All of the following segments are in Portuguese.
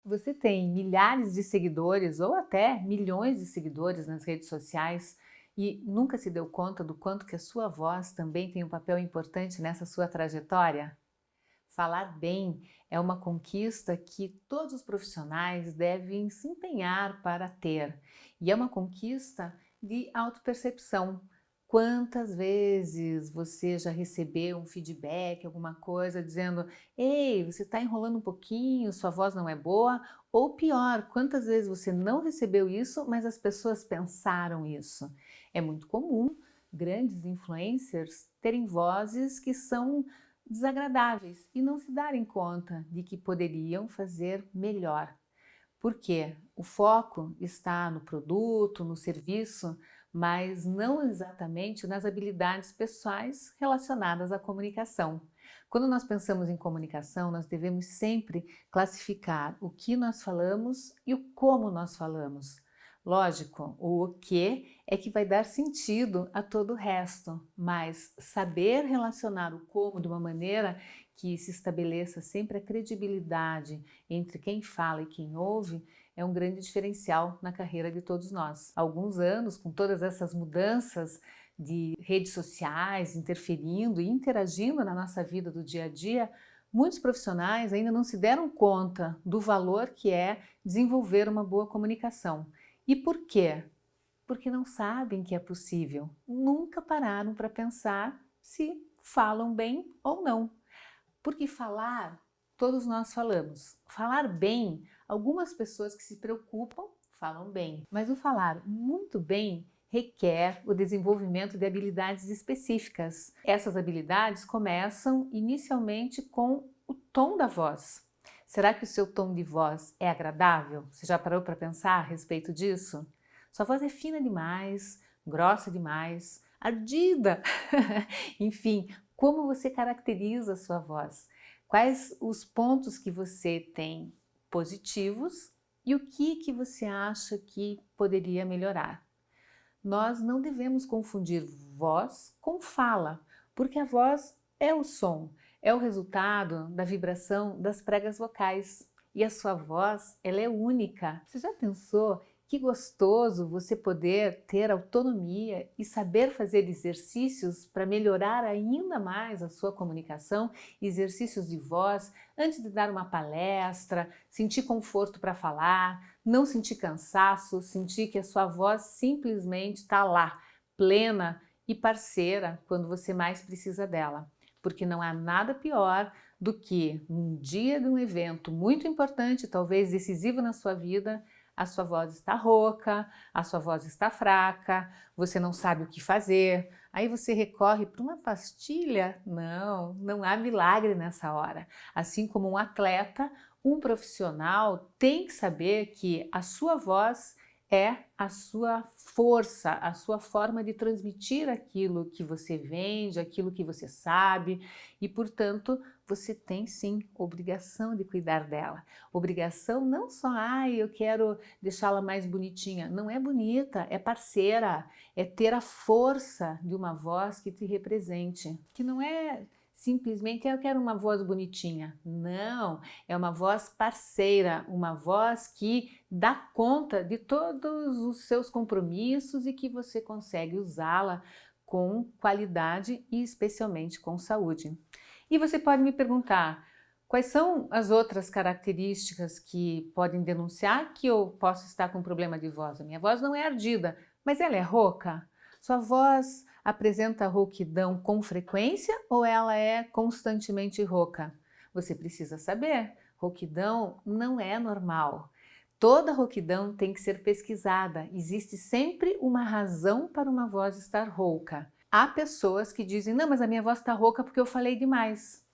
Você tem milhares de seguidores ou até milhões de seguidores nas redes sociais e nunca se deu conta do quanto que a sua voz também tem um papel importante nessa sua trajetória? Falar bem é uma conquista que todos os profissionais devem se empenhar para ter, e é uma conquista de autopercepção. Quantas vezes você já recebeu um feedback, alguma coisa dizendo: ei, você está enrolando um pouquinho, sua voz não é boa? Ou pior, quantas vezes você não recebeu isso, mas as pessoas pensaram isso? É muito comum grandes influencers terem vozes que são desagradáveis e não se darem conta de que poderiam fazer melhor. Por quê? O foco está no produto, no serviço, mas não exatamente nas habilidades pessoais relacionadas à comunicação. Quando nós pensamos em comunicação, nós devemos sempre classificar o que nós falamos e o como nós falamos. Lógico, o que é que vai dar sentido a todo o resto, mas saber relacionar o como de uma maneira que se estabeleça sempre a credibilidade entre quem fala e quem ouve é um grande diferencial na carreira de todos nós. Há alguns anos, com todas essas mudanças de redes sociais interferindo e interagindo na nossa vida do dia a dia, muitos profissionais ainda não se deram conta do valor que é desenvolver uma boa comunicação. E por quê? Porque não sabem que é possível. Nunca pararam para pensar se falam bem ou não. Porque falar, todos nós falamos. Falar bem, algumas pessoas que se preocupam falam bem. Mas o falar muito bem requer o desenvolvimento de habilidades específicas. Essas habilidades começam inicialmente com o tom da voz. Será que o seu tom de voz é agradável? Você já parou para pensar a respeito disso? Sua voz é fina demais, grossa demais, ardida. Enfim, como você caracteriza a sua voz? Quais os pontos que você tem positivos e o que você acha que poderia melhorar? Nós não devemos confundir voz com fala, porque a voz é o som, é o resultado da vibração das pregas vocais. E a sua voz, ela é única. Você já pensou que gostoso você poder ter autonomia e saber fazer exercícios para melhorar ainda mais a sua comunicação, exercícios de voz, antes de dar uma palestra, sentir conforto para falar, não sentir cansaço, sentir que a sua voz simplesmente está lá, plena e parceira quando você mais precisa dela. Porque não há nada pior do que num dia de um evento muito importante, talvez decisivo na sua vida, a sua voz está rouca, a sua voz está fraca, você não sabe o que fazer, aí você recorre para uma pastilha? Não, não há milagre nessa hora. Assim como um atleta, um profissional tem que saber que a sua voz é a sua força, a sua forma de transmitir aquilo que você vende, aquilo que você sabe e, portanto, você tem sim obrigação de cuidar dela. Obrigação não só, eu quero deixá-la mais bonitinha. Não é bonita, é parceira, é ter a força de uma voz que te represente, que não é simplesmente eu quero uma voz bonitinha. Não, é uma voz parceira, uma voz que dá conta de todos os seus compromissos e que você consegue usá-la com qualidade e especialmente com saúde. E você pode me perguntar, quais são as outras características que podem denunciar que eu posso estar com problema de voz? A minha voz não é ardida, mas ela é rouca? Sua voz apresenta rouquidão com frequência ou ela é constantemente rouca? Você precisa saber, rouquidão não é normal. Toda rouquidão tem que ser pesquisada, existe sempre uma razão para uma voz estar rouca. Há pessoas que dizem, não, mas a minha voz está rouca porque eu falei demais.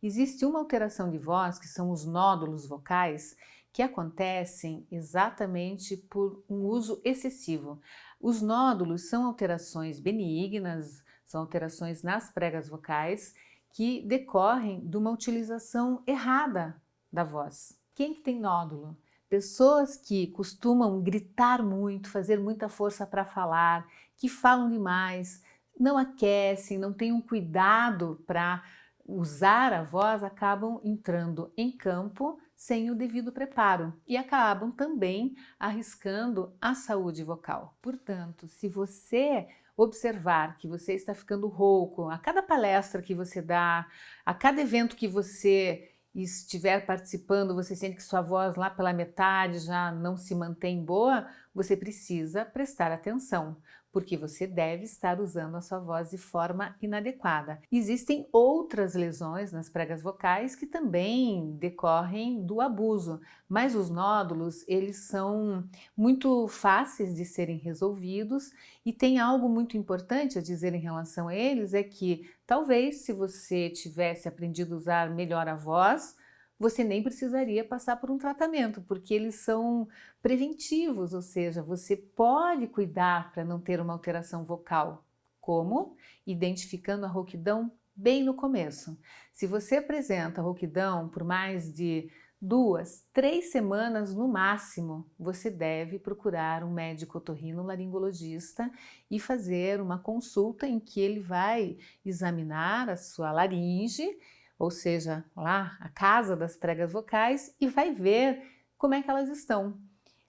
Existe uma alteração de voz, que são os nódulos vocais, que acontecem exatamente por um uso excessivo. Os nódulos são alterações benignas, são alterações nas pregas vocais que decorrem de uma utilização errada da voz. Quem que tem nódulo? Pessoas que costumam gritar muito, fazer muita força para falar, que falam demais, não aquecem, não têm um cuidado para usar a voz, acabam entrando em campo sem o devido preparo e acabam também arriscando a saúde vocal. Portanto, se você observar que você está ficando rouco a cada palestra que você dá, a cada evento que você estiver participando, você sente que sua voz lá pela metade já não se mantém boa, você precisa prestar atenção, porque você deve estar usando a sua voz de forma inadequada. Existem outras lesões nas pregas vocais que também decorrem do abuso, mas os nódulos, eles são muito fáceis de serem resolvidos e tem algo muito importante a dizer em relação a eles, é que talvez se você tivesse aprendido a usar melhor a voz, você nem precisaria passar por um tratamento, porque eles são preventivos, ou seja, você pode cuidar para não ter uma alteração vocal. Como? Identificando a rouquidão bem no começo. Se você apresenta rouquidão por mais de 2, 3 semanas no máximo, você deve procurar um médico otorrinolaringologista e fazer uma consulta em que ele vai examinar a sua laringe, ou seja, lá a casa das pregas vocais, e vai ver como é que elas estão.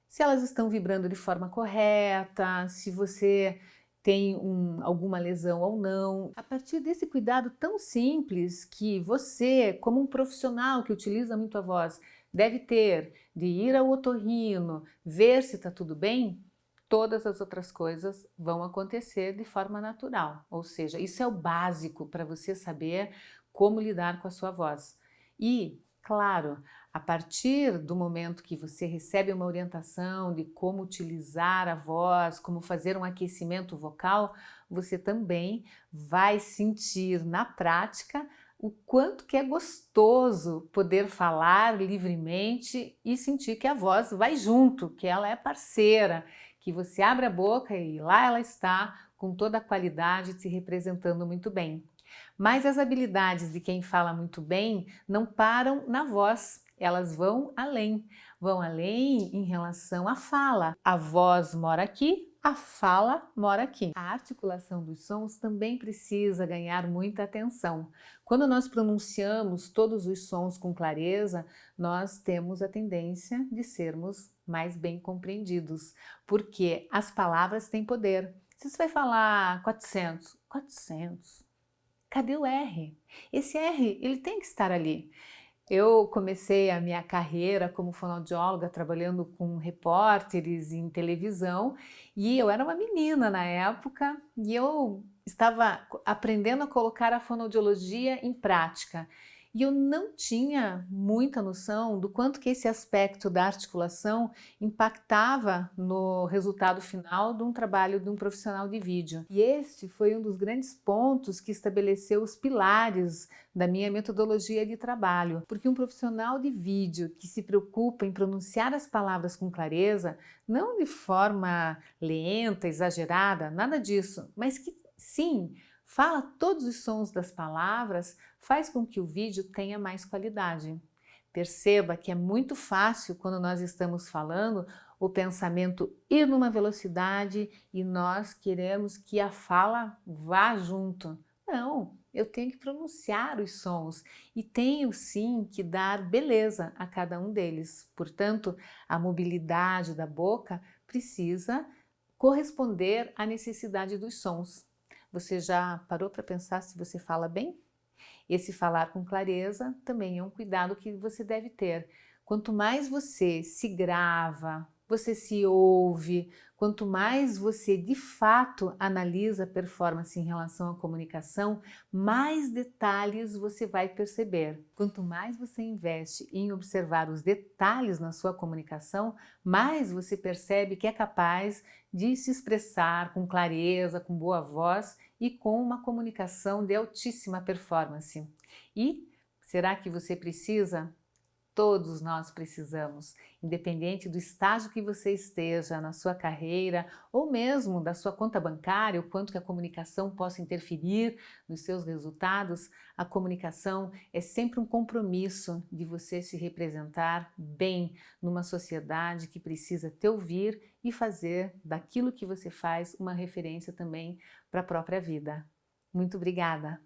Se elas estão vibrando de forma correta, se você tem alguma lesão ou não. A partir desse cuidado tão simples que você, como um profissional que utiliza muito a voz, deve ter de ir ao otorrino, ver se está tudo bem, todas as outras coisas vão acontecer de forma natural. Ou seja, isso é o básico para você saber como lidar com a sua voz. E, claro, a partir do momento que você recebe uma orientação de como utilizar a voz, como fazer um aquecimento vocal, você também vai sentir na prática o quanto que é gostoso poder falar livremente e sentir que a voz vai junto, que ela é parceira, que você abre a boca e lá ela está com toda a qualidade te representando muito bem. Mas as habilidades de quem fala muito bem não param na voz. Elas vão além em relação à fala. A voz mora aqui, a fala mora aqui. A articulação dos sons também precisa ganhar muita atenção. Quando nós pronunciamos todos os sons com clareza, nós temos a tendência de sermos mais bem compreendidos, porque as palavras têm poder. Se você vai falar 400, 400, cadê o R? Esse R, ele tem que estar ali. Eu comecei a minha carreira como fonoaudióloga trabalhando com repórteres em televisão e eu era uma menina na época e eu estava aprendendo a colocar a fonoaudiologia em prática. E eu não tinha muita noção do quanto que esse aspecto da articulação impactava no resultado final de um trabalho de um profissional de vídeo. E este foi um dos grandes pontos que estabeleceu os pilares da minha metodologia de trabalho, porque um profissional de vídeo que se preocupa em pronunciar as palavras com clareza, não de forma lenta, exagerada, nada disso, mas que sim, fala todos os sons das palavras, faz com que o vídeo tenha mais qualidade. Perceba que é muito fácil quando nós estamos falando o pensamento ir numa velocidade e nós queremos que a fala vá junto. Não, eu tenho que pronunciar os sons e tenho sim que dar beleza a cada um deles. Portanto, a mobilidade da boca precisa corresponder à necessidade dos sons. Você já parou para pensar se você fala bem? Esse falar com clareza também é um cuidado que você deve ter. Quanto mais você se grava, você se ouve, quanto mais você de fato analisa a performance em relação à comunicação, mais detalhes você vai perceber. Quanto mais você investe em observar os detalhes na sua comunicação, mais você percebe que é capaz de se expressar com clareza, com boa voz e com uma comunicação de altíssima performance. E será que você precisa? Todos nós precisamos, independente do estágio que você esteja na sua carreira ou mesmo da sua conta bancária, o quanto que a comunicação possa interferir nos seus resultados, a comunicação é sempre um compromisso de você se representar bem numa sociedade que precisa te ouvir e fazer daquilo que você faz uma referência também para a própria vida. Muito obrigada!